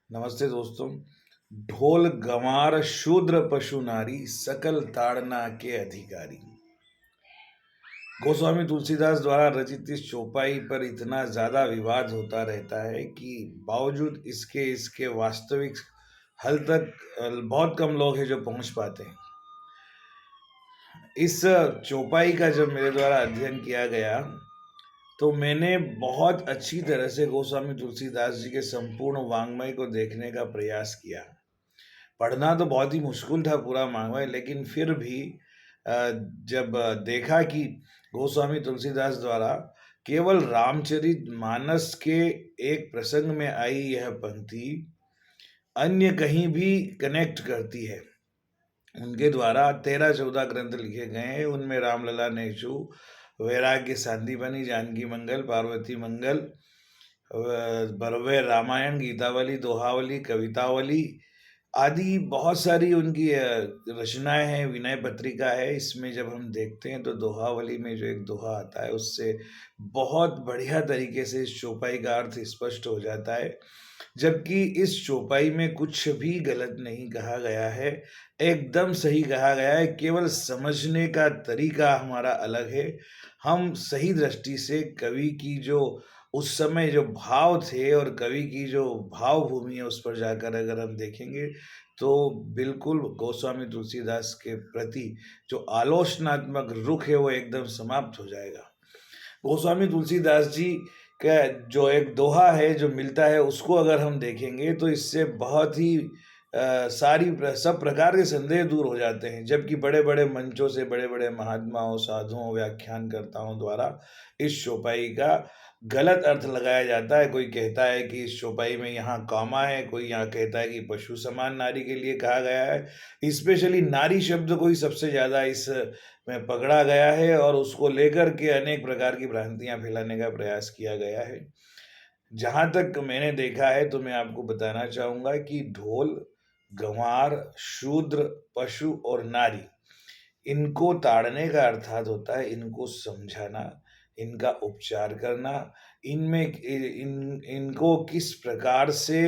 नमस्ते दोस्तों। ढोल गंवार शूद्र पशु नारी सकल ताड़ना के अधिकारी। गोस्वामी तुलसीदास द्वारा रचित इस चौपाई पर इतना ज्यादा विवाद होता रहता है कि बावजूद इसके इसके वास्तविक हल तक बहुत कम लोग हैं जो पहुंच पाते हैं। इस चौपाई का जब मेरे द्वारा अध्ययन किया गया तो मैंने बहुत अच्छी तरह से गोस्वामी तुलसीदास जी के संपूर्ण वाङ्मय को देखने का प्रयास किया। पढ़ना तो बहुत ही मुश्किल था पूरा वाङ्मय, लेकिन फिर भी जब देखा कि गोस्वामी तुलसीदास द्वारा केवल रामचरितमानस के एक प्रसंग में आई यह पंक्ति अन्य कहीं भी कनेक्ट करती है। उनके द्वारा 13-14 ग्रंथ लिखे गए हैं। उनमें रामलला नेचु, वैराग्य सांदीपनि, जानकी मंगल, पार्वती मंगल, बरवे रामायण, गीतावली, दोहावली, कवितावली आदि बहुत सारी उनकी रचनाएं हैं। विनय पत्रिका है। इसमें जब हम देखते हैं तो दोहावली में जो एक दोहा आता है उससे बहुत बढ़िया तरीके से इस चौपाई का अर्थ स्पष्ट हो जाता है। जबकि इस चौपाई में कुछ भी गलत नहीं कहा गया है, एकदम सही कहा गया है। केवल समझने का तरीका हमारा अलग है। हम सही दृष्टि से कवि की जो उस समय जो भाव थे और कवि की जो भाव भूमि है उस पर जाकर अगर हम देखेंगे तो बिल्कुल गोस्वामी तुलसीदास के प्रति जो आलोचनात्मक रुख है वो एकदम समाप्त हो जाएगा। गोस्वामी तुलसीदास जी का जो एक दोहा है जो मिलता है उसको अगर हम देखेंगे तो इससे बहुत ही सब प्रकार के संदेह दूर हो जाते हैं। जबकि बड़े-बड़े मंचों से बड़े-बड़े महात्माओं, साधुओं, व्याख्यानकर्ताओं द्वारा इस चौपाई का गलत अर्थ लगाया जाता है। कोई कहता है कि इस चौपाई में यहाँ कॉमा है, कोई यहाँ कहता है कि पशु समान नारी के लिए कहा गया है। स्पेशली नारी शब्द को ही सबसे ज़्यादा इस में पकड़ा गया है और उसको लेकर के अनेक प्रकार की भ्रांतियाँ फैलाने का प्रयास किया गया है। जहाँ तक मैंने देखा है तो मैं आपको बताना चाहूँगा कि ढोल, गँवार, शूद्र, पशु और नारी इनको ताड़ने का अर्थात होता है इनको समझाना, इनका उपचार करना, इनमें इनको किस प्रकार से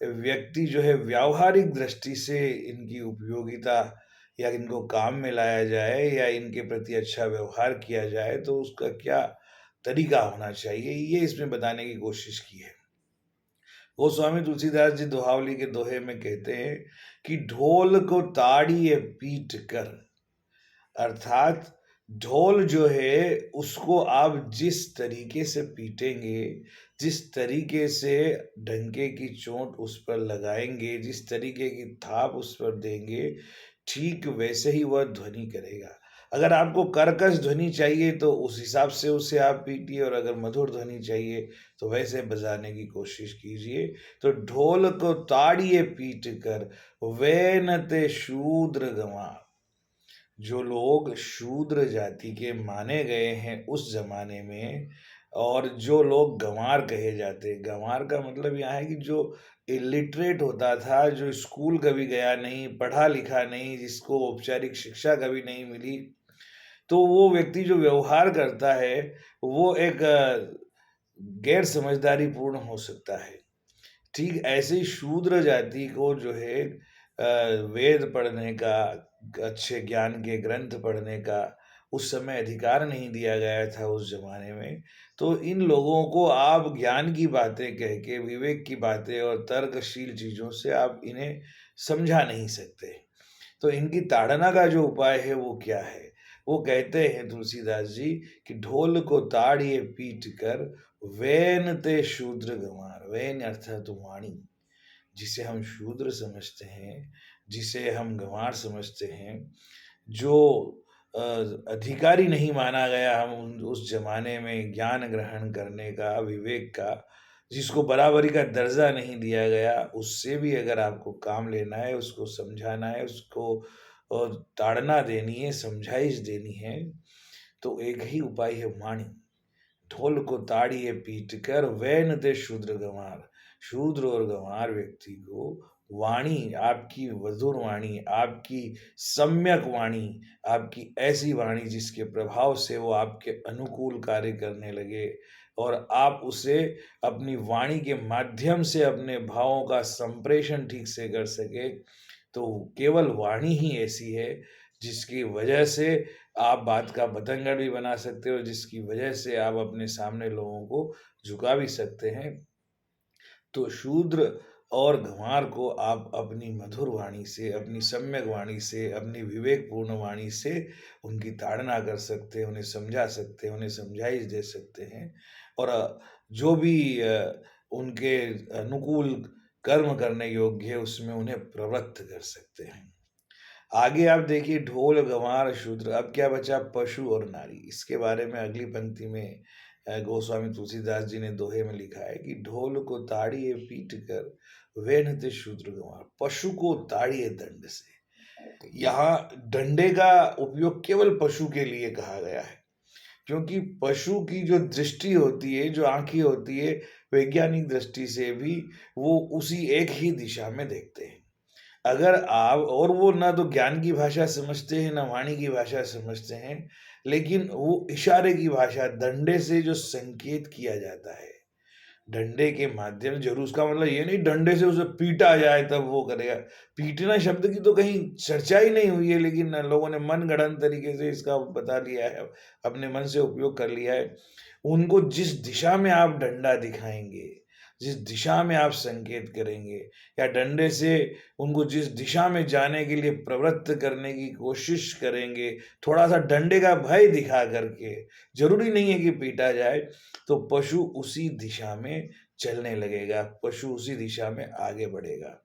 व्यक्ति जो है व्यावहारिक दृष्टि से इनकी उपयोगिता या इनको काम में लाया जाए या इनके प्रति अच्छा व्यवहार किया जाए तो उसका क्या तरीका होना चाहिए, ये इसमें बताने की कोशिश की है। गोस्वामी तुलसीदास जी दोहावली के दोहे में कहते हैं कि ढोल को ताड़िए पीट कर, अर्थात ढोल जो है उसको आप जिस तरीके से पीटेंगे, जिस तरीके से डंके की चोट उस पर लगाएंगे, जिस तरीके की थाप उस पर देंगे, ठीक वैसे ही वह ध्वनि करेगा। अगर आपको कर्कश ध्वनि चाहिए तो उस हिसाब से उसे आप पीटिए और अगर मधुर ध्वनि चाहिए तो वैसे बजाने की कोशिश कीजिए। तो ढोल को ताड़िए पीट कर वैनते शूद्र गँवार। जो लोग शूद्र जाति के माने गए हैं उस ज़माने में और जो लोग गँवार कहे जाते हैं, गँवार का मतलब यहाँ है कि जो इलिटरेट होता था, जो स्कूल कभी गया नहीं, पढ़ा-लिखा नहीं, जिसको औपचारिक शिक्षा कभी नहीं मिली, तो वो व्यक्ति जो व्यवहार करता है, वो एक गैर समझदारी पूर्ण हो सकता है। ठीक ऐसे ही शूद्र जाति को जो है वेद पढ़ने का, अच्छे ज्ञान के ग्रंथ पढ़ने का उस समय अधिकार नहीं दिया गया था उस ज़माने में। तो इन लोगों को आप ज्ञान की बातें कह के, विवेक की बातें और तर्कशील चीज़ों से आप इन्हें समझा नहीं सकते। तो इनकी ताड़ना का जो उपाय है वो क्या है? वो कहते हैं तुलसीदास जी कि ढोल को ताड़िए पीट कर वैन ते शूद्र गँवार। वैन अर्थात वाणी, जिसे हम शूद्र समझते हैं, जिसे हम गँवार समझते हैं, जो अ, अधिकारी नहीं माना गया हम उस ज़माने में ज्ञान ग्रहण करने का, विवेक का, जिसको बराबरी का दर्जा नहीं दिया गया, उससे भी अगर आपको काम लेना है, उसको समझाना है, उसको ताड़ना देनी है, समझाइश देनी है, तो एक ही उपाय है वाणी। ढोल को ताड़िए पीट कर वैन ते शूद्र गँवार। शूद्र और गँवार व्यक्ति को वाणी, आपकी मधुर वाणी, आपकी सम्यक वाणी, आपकी ऐसी वाणी जिसके प्रभाव से वो आपके अनुकूल कार्य करने लगे, और आप उसे अपनी वाणी के माध्यम से अपने भावों का संप्रेषण ठीक से कर सकें, तो केवल वाणी ही ऐसी है जिसकी वजह से आप बात का बतंगड़ भी बना सकते हो, जिसकी वजह से आप अपने सामने लोगों को झुका भी सकते हैं। तो शूद्र और गँवार को आप अपनी मधुर वाणी से, अपनी सम्यक वाणी से, अपनी विवेकपूर्ण वाणी से उनकी ताड़ना कर सकते हैं, उन्हें समझा सकते हैं, उन्हें समझाइश दे सकते हैं और जो भी उनके अनुकूल कर्म करने योग्य है, उसमें उन्हें प्रवृत्त कर सकते हैं। आगे आप देखिए ढोल, गँवार, शूद्र, अब क्या बचा पशु और नारी। इसके बारे में अगली पंक्ति में गोस्वामी तुलसीदास जी ने दोहे में लिखा है कि ढोल को ताड़िए पीट कर वेनते शूद्र गँवार। पशु को ताड़िए दंड से। यहाँ डंडे का उपयोग केवल पशु के लिए कहा गया है, क्योंकि पशु की जो दृष्टि होती है, जो आँखें होती है, वैज्ञानिक दृष्टि से भी वो उसी एक ही दिशा में देखते हैं। अगर आप और वो ना तो ज्ञान की भाषा समझते हैं, ना वाणी की भाषा समझते हैं, लेकिन वो इशारे की भाषा डंडे से जो संकेत किया जाता है, डंडे के माध्यम ज़रूर उसका मतलब ये नहीं डंडे से उसे पीटा जाए तब वो करेगा। पीटना शब्द की तो कहीं चर्चा ही नहीं हुई है, लेकिन लोगों ने मनगढ़ंत तरीके से इसका बता लिया है, अपने मन से उपयोग कर लिया है। उनको जिस दिशा में आप डंडा दिखाएँगे, जिस दिशा में आप संकेत करेंगे या डंडे से उनको जिस दिशा में जाने के लिए प्रवृत्त करने की कोशिश करेंगे, थोड़ा-सा डंडे का भय दिखा करके, ज़रूरी नहीं है कि पीटा जाए, तो पशु उसी दिशा में चलने लगेगा, पशु उसी दिशा में आगे बढ़ेगा।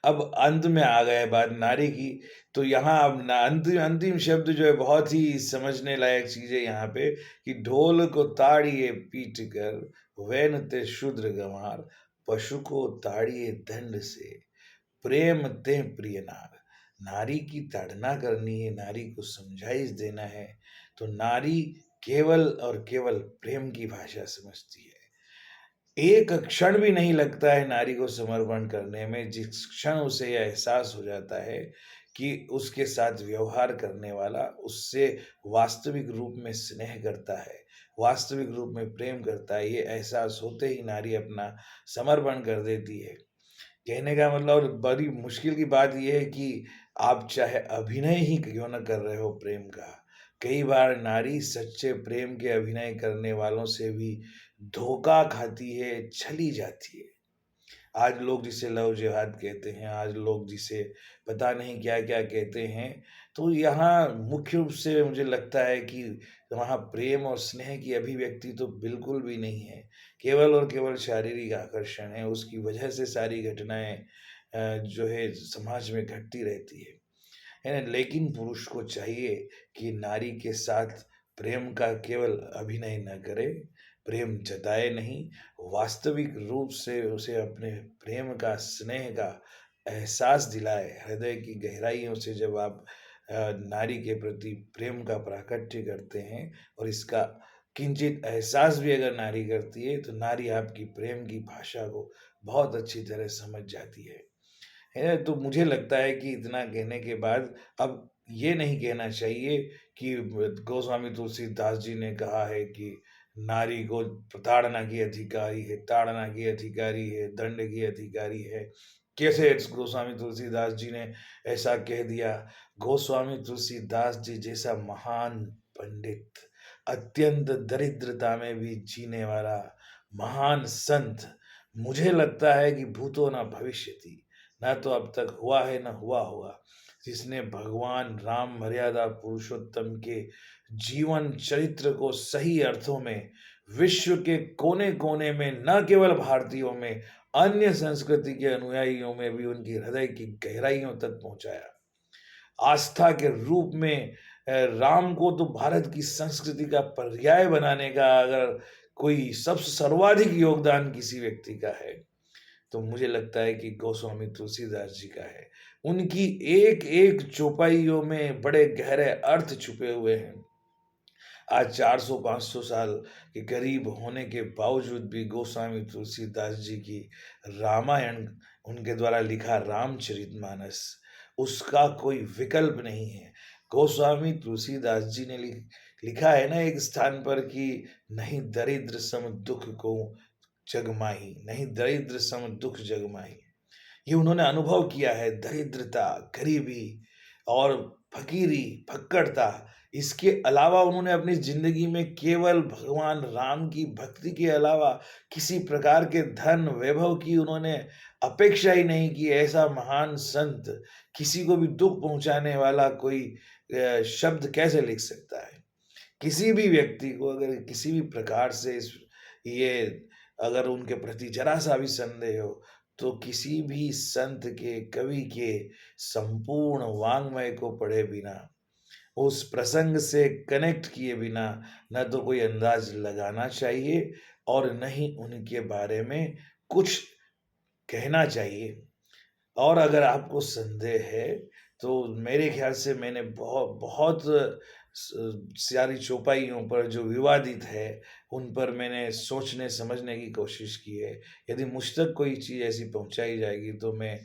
अब अंत में आ गए बात नारी की, तो यहाँ अब ना अंतिम अंतिम शब्द जो है बहुत ही समझने लायक चीज़ है यहाँ पे कि ढोल को ताड़िए पीट कर वैन ते शूद्र गँवार, पशु को ताड़िए दंड से, प्रेम ते प्रिय नार। नारी की ताड़ना करनी है, नारी को समझाइश देना है, तो नारी केवल और केवल प्रेम की भाषा समझती है। एक क्षण भी नहीं लगता है नारी को समर्पण करने में, जिस क्षण उसे यह एहसास हो जाता है कि उसके साथ व्यवहार करने वाला उससे वास्तविक रूप में स्नेह करता है, वास्तविक रूप में प्रेम करता है, ये एहसास होते ही नारी अपना समर्पण कर देती है। कहने का मतलब और बड़ी मुश्किल की बात ये है कि आप चाहे अभिनय ही क्यों ना कर रहे हो प्रेम का, कई बार नारी सच्चे प्रेम के अभिनय करने वालों से भी धोखा खाती है, छली जाती है। आज लोग जिसे लव जिहाद कहते हैं, आज लोग जिसे पता नहीं क्या-क्या कहते हैं, तो यहाँ मुख्य रूप से मुझे लगता है कि वहाँ प्रेम और स्नेह की अभिव्यक्ति तो बिल्कुल भी नहीं है। केवल और केवल शारीरिक आकर्षण है, उसकी वजह से सारी घटनाएँ जो है समाज में घटती रहती है ना? लेकिन पुरुष को चाहिए कि नारी के साथ प्रेम का केवल अभिनय न करे, प्रेम जताए नहीं, वास्तविक रूप से उसे अपने प्रेम का, स्नेह का एहसास दिलाए। हृदय की गहराइयों से जब आप नारी के प्रति प्रेम का प्राकट्य करते हैं और इसका किंचित एहसास भी अगर नारी करती है, तो नारी आपकी प्रेम की भाषा को बहुत अच्छी तरह समझ जाती है। तो मुझे लगता है कि इतना कहने के बाद अब ये नहीं कहना चाहिए कि गोस्वामी तुलसीदास जी ने कहा है कि नारी को ताड़ना की अधिकारी है, ताड़ना की अधिकारी है, दंड की अधिकारी है। कैसे गोस्वामी तुलसीदास जी ने ऐसा कह दिया? गोस्वामी तुलसीदास जी जैसा महान पंडित, अत्यंत दरिद्रता में भी जीने वाला महान संत, मुझे लगता है कि भूतो न भविष्यति। ना तो अब तक हुआ है, ना हुआ होगा। जिसने भगवान राम मर्यादा पुरुषोत्तम के जीवन चरित्र को सही अर्थों में विश्व के कोने-कोने में, न केवल भारतीयों में, अन्य संस्कृति के अनुयायियों में भी उनकी हृदय की गहराइयों तक पहुँचाया। आस्था के रूप में राम को तो भारत की संस्कृति का पर्याय बनाने का अगर कोई सबसे सर्वाधिक योगदान किसी व्यक्ति का है, तो मुझे लगता है कि गोस्वामी तुलसीदास जी का है। उनकी एक-एक चौपाइयों में बड़े गहरे अर्थ छुपे हुए हैं। आज 400-500 साल के करीब होने के बावजूद भी गोस्वामी तुलसीदास जी की रामायण, उनके द्वारा लिखा रामचरितमानस, उसका कोई विकल्प नहीं है। गोस्वामी तुलसीदास जी ने लिखा है ना एक स्थान पर कि नहीं दरिद्र सम दुख को जग माही, नहीं दरिद्र सम दुख जग माही। ये उन्होंने अनुभव किया है, दरिद्रता, गरीबी और फ़कीरी, फक्कड़ता। इसके अलावा उन्होंने अपनी ज़िंदगी में केवल भगवान राम की भक्ति के अलावा किसी प्रकार के धन, वैभव की उन्होंने अपेक्षा ही नहीं की। ऐसा महान संत किसी को भी दुःख पहुँचाने वाला कोई शब्द कैसे लिख सकता है? किसी भी व्यक्ति को अगर किसी भी प्रकार से इस ये अगर उनके प्रति ज़रा-सा भी संदेह हो, तो किसी भी संत के, कवि के संपूर्ण वाङ्मय को पढ़े बिना, उस प्रसंग से कनेक्ट किए बिना, ना तो कोई अंदाज़ लगाना चाहिए और न ही उनके बारे में कुछ कहना चाहिए। और अगर आपको संदेह है, तो मेरे ख़्याल से मैंने बहुत सारी चौपाइयों पर जो विवादित है, उन पर मैंने सोचने समझने की कोशिश की है। यदि मुझ तक कोई चीज़ ऐसी पहुँचाई जाएगी, तो मैं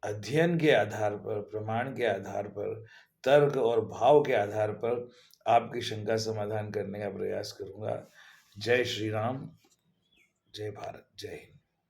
अध्ययन के आधार पर, प्रमाण के आधार पर, तर्क और भाव के आधार पर आपकी शंका समाधान करने का प्रयास करूँगा। जय श्री राम, जय भारत, जय हिंद।